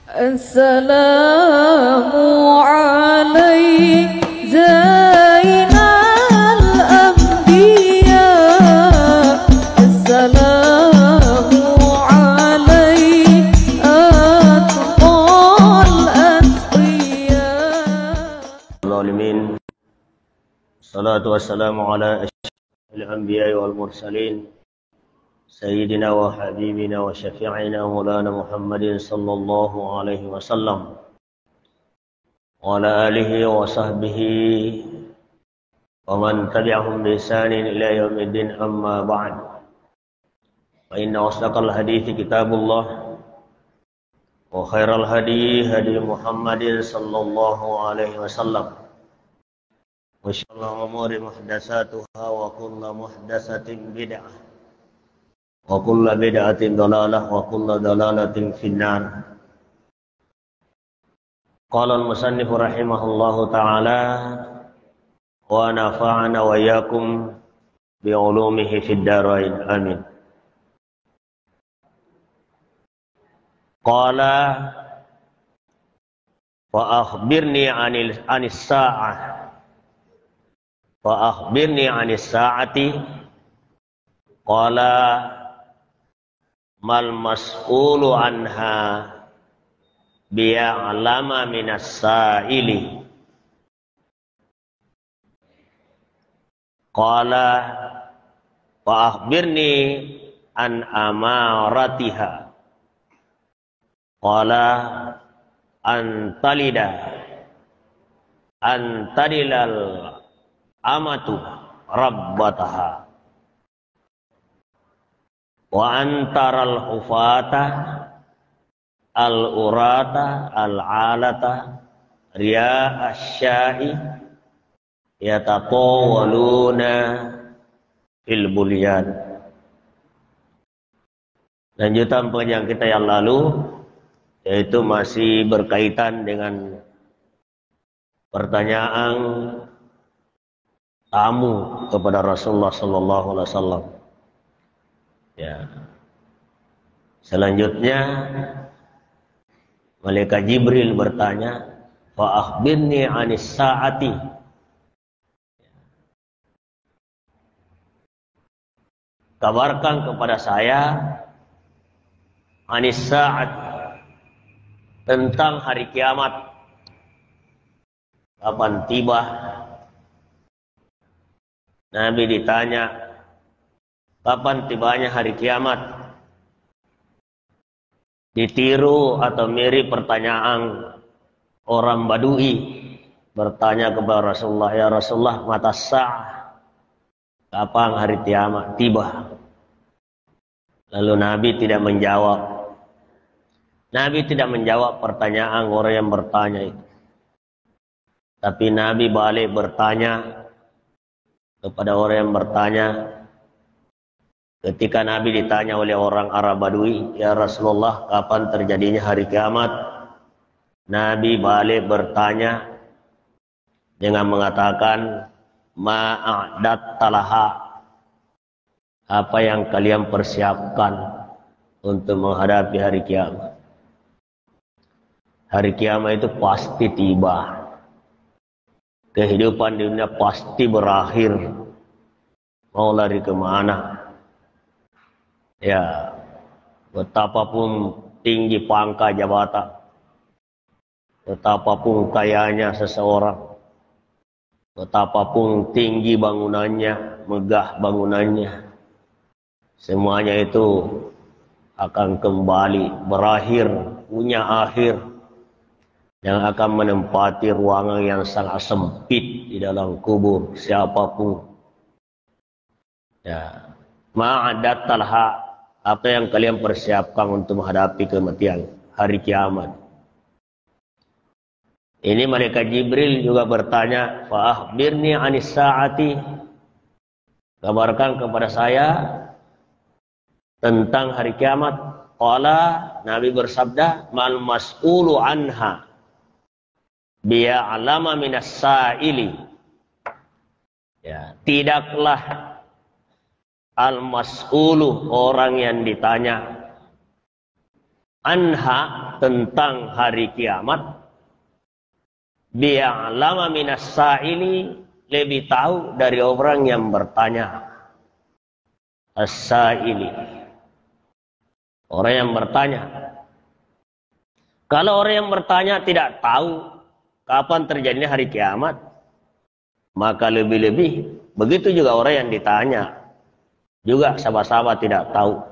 Assalamu alaikum Zainal Anbiya. Assalamu alaikum Atqal Atqiya. Zalimin. Salatu wassalamu ala asyrafil anbiya'i wal mursalin Sayyidina wa habibina wa syafi'ina Maulana Muhammadin sallallahu alaihi wasallam wa ala alihi wa sahbihi wa man tabi'ahum bi ihsanin ila yaumiddin, amma ba'd. Fa inna asdaqal hadithi kitabullah wa khairal hadi hadi Muhammadin sallallahu alaihi wasallam wa syarrul umuri muhdatsatuha wa kullu muhdatsatin bid'ah wa kullu bid'atin dhalalah wa kullu dhalalatin finnar. Qala al-musannif rahimahullahu ta'ala wa nafa'ana wa iyyakum bi ulumihi fid dharain, amin. Qala fa akhbirni anis sa'ah fa akhbirni anis sa'ati. Qala mal mas'ulu anha bi'alama minas sa'ili. Qala fa akhbirni an amaratiha. Qala antadilal amatu rabbataha wa antaral hufata al-urata al-alata riya asya'i yatatawaluna fil bulyan. Lanjutan pengajian kita yang lalu, yaitu masih berkaitan dengan pertanyaan tamu kepada Rasulullah sallallahu alaihi wasallam. Ya. Selanjutnya Malaikat Jibril bertanya, fa akhbirni anis sa'ati. Kabarkan kepada saya anis sa'at, tentang hari kiamat. Kapan tiba? Nabi ditanya, kapan tibanya hari kiamat? Ditiru atau mirip pertanyaan orang Badui bertanya kepada Rasulullah, ya Rasulullah, mata sa'ah, kapan hari kiamat tiba? Lalu Nabi tidak menjawab. Nabi tidak menjawab pertanyaan orang yang bertanya itu. Tapi Nabi balik bertanya kepada orang yang bertanya. Ketika Nabi ditanya oleh orang Arab Badui, ya Rasulullah, kapan terjadinya hari kiamat? Nabi balik bertanya dengan mengatakan, ma'adat talaha, apa yang kalian persiapkan untuk menghadapi hari kiamat? Hari kiamat itu pasti tiba. Kehidupan di dunia pasti berakhir. Mau lari kemana? Ya, betapapun tinggi pangkat jabatan, betapapun kayanya seseorang, betapapun tinggi bangunannya, megah bangunannya, semuanya itu akan kembali berakhir, punya akhir, yang akan menempati ruangan yang sangat sempit di dalam kubur siapapun. Ya, ma'adat talha, apa yang kalian persiapkan untuk menghadapi kematian hari kiamat? Ini Malaikat Jibril juga bertanya, fa akhbirni anis sa'ati, kabarkan kepada saya tentang hari kiamat. Qala, Nabi bersabda, mal mas'ulu anha bi'alama minas sa'ili. Ya, tidaklah al-mas'ulu, orang yang ditanya, anha tentang hari kiamat, bi'alama minas sa'ili, lebih tahu dari orang yang bertanya. As-sa'ili, orang yang bertanya. Kalau orang yang bertanya tidak tahu kapan terjadinya hari kiamat, maka lebih-lebih begitu juga orang yang ditanya juga sama-sama tidak tahu.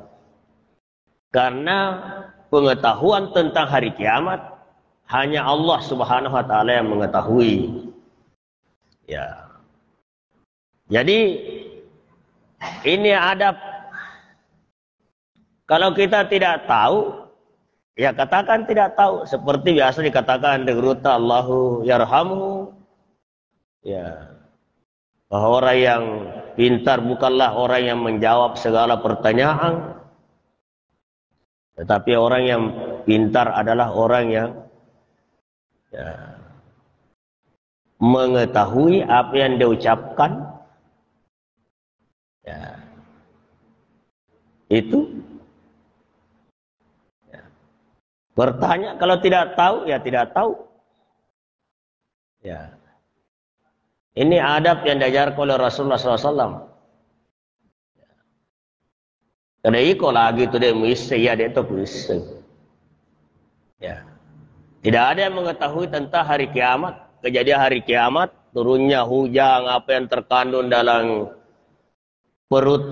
Karena pengetahuan tentang hari kiamat hanya Allah Subhanahu wa taala yang mengetahui. Ya. Jadi ini adab. Kalau kita tidak tahu, ya katakan tidak tahu. Seperti biasa dikatakan di geruta Allahu yarhamu. Ya. Bahwa orang yang pintar bukanlah orang yang menjawab segala pertanyaan. Tetapi orang yang pintar adalah orang yang ya, mengetahui apa yang dia ucapkan. Ya. Itu. Ya. Bertanya, kalau tidak tahu, ya tidak tahu. Ya. Ini adab yang diajarkan oleh Rasulullah SAW. Kada iko lagi tu dia muise, ya dia tu muise. Ya. Tidak ada yang mengetahui tentang hari kiamat, kejadian hari kiamat, turunnya hujan, apa yang terkandung dalam perut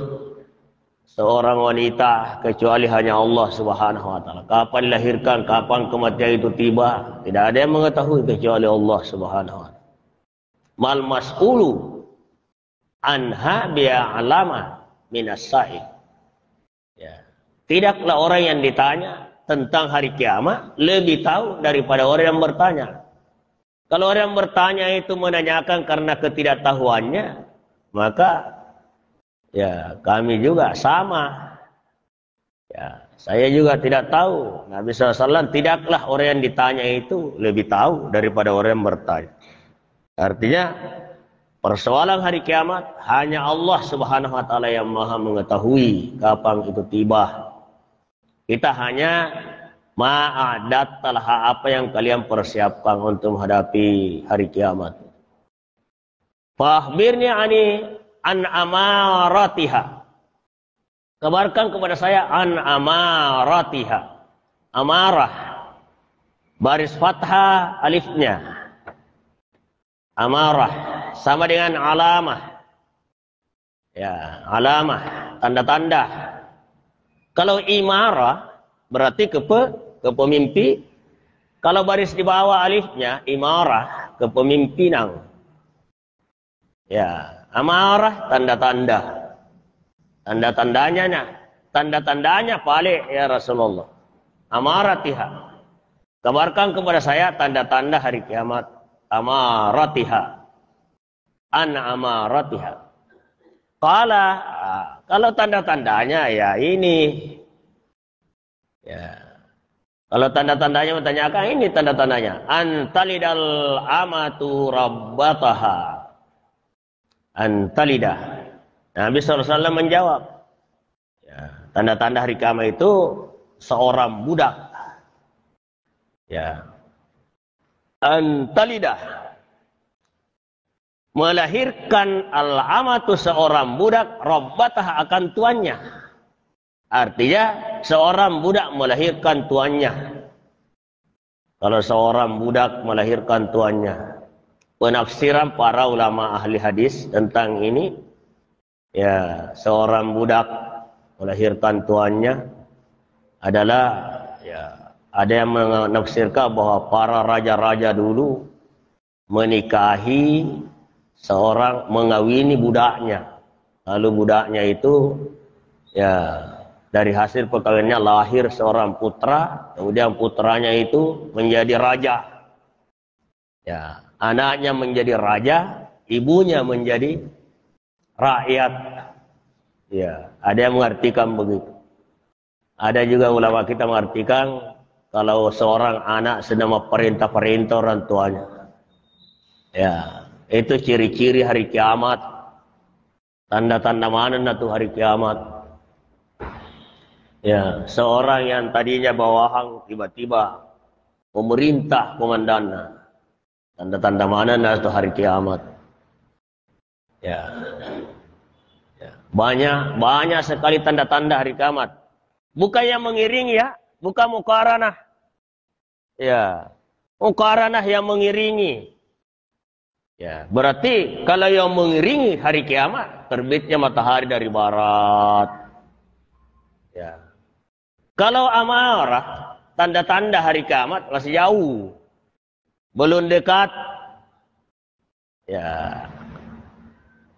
seorang wanita, kecuali hanya Allah Subhanahu wa taala. Kapan dilahirkan, kapan kematian itu tiba, tidak ada yang mengetahui kecuali Allah Subhanahu wa taala. Mal mas'ulu anha bi'alama minas sa'il. Ya. Tidaklah orang yang ditanya tentang hari kiamat lebih tahu daripada orang yang bertanya. Kalau orang yang bertanya itu menanyakan karena ketidaktahuannya, maka ya kami juga sama. Ya, saya juga tidak tahu. Nabi SAW, tidaklah orang yang ditanya itu lebih tahu daripada orang yang bertanya. Artinya persoalan hari kiamat hanya Allah Subhanahu wa taala yang Maha mengetahui kapan itu tiba. Kita hanya ma'adat talha, apa yang kalian persiapkan untuk menghadapi hari kiamat. Fahbirni an amaratiha. Kabarkan kepada saya an amaratiha. Amarah, baris fathah alifnya. Amarah sama dengan alamah. Ya, alamah, tanda-tanda. Kalau imarah berarti kepemimpi. Kalau baris di bawah alifnya imarah, kepemimpinan. Ya, amarah tanda-tanda. Tanda-tandanya paling ya Rasulullah. Amaratiha. Kabarkan kepada saya tanda-tanda hari kiamat. Amaratiha. An amaratiha. Kalau tanda-tandanya ya ini. Ya. Kalau tanda-tandanya menanyakan ini tanda-tandanya. Antalidal amatu rabbataha. Antalidah. Nabi SAW menjawab. Ya. Tanda-tanda hari kiamat itu seorang budak. Ya. Antalidah, melahirkan al-amatu seorang budak, rabbatah akan tuannya. Artinya seorang budak melahirkan tuannya. Kalau seorang budak melahirkan tuannya, penafsiran para ulama ahli hadis tentang ini, ya seorang budak melahirkan tuannya adalah ya, ada yang menafsirkan bahwa para raja-raja dulu menikahi seorang, mengawini budaknya. Lalu budaknya itu ya dari hasil perkawinannya lahir seorang putra, kemudian putranya itu menjadi raja. Ya, anaknya menjadi raja, ibunya menjadi rakyat. Ya, ada yang mengartikan begitu. Ada juga ulama kita mengartikan kalau seorang anak sedang memerintah-perintah orang tuanya. Ya, itu ciri-ciri hari kiamat. Tanda-tanda mana itu hari kiamat. Ya, seorang yang tadinya bawahan tiba-tiba pemerintah komandannya. Tanda-tanda mana itu hari kiamat. Ya. Ya. Banyak sekali tanda-tanda hari kiamat. Bukan yang mengiringi ya, bukan muqaranah. Ya. Muqaranah yang mengiringi. Ya, berarti kalau yang mengiringi hari kiamat, terbitnya matahari dari barat. Ya. Kalau amarah, tanda-tanda hari kiamat masih jauh. Belum dekat. Ya.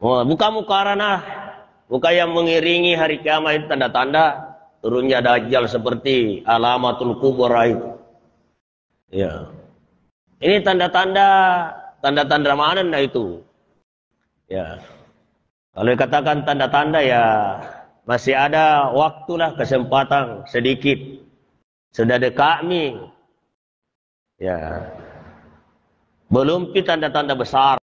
Oh, bukan muqaranah. Bukan yang mengiringi hari kiamat itu tanda-tanda turunnya Dajjal seperti alamatul kubra itu. Ya. Ini tanda-tanda mana itu? Ya. Kalau dikatakan tanda-tanda ya masih ada waktulah, kesempatan sedikit. Sudah dekat nih. Ya. Belum tanda-tanda besar.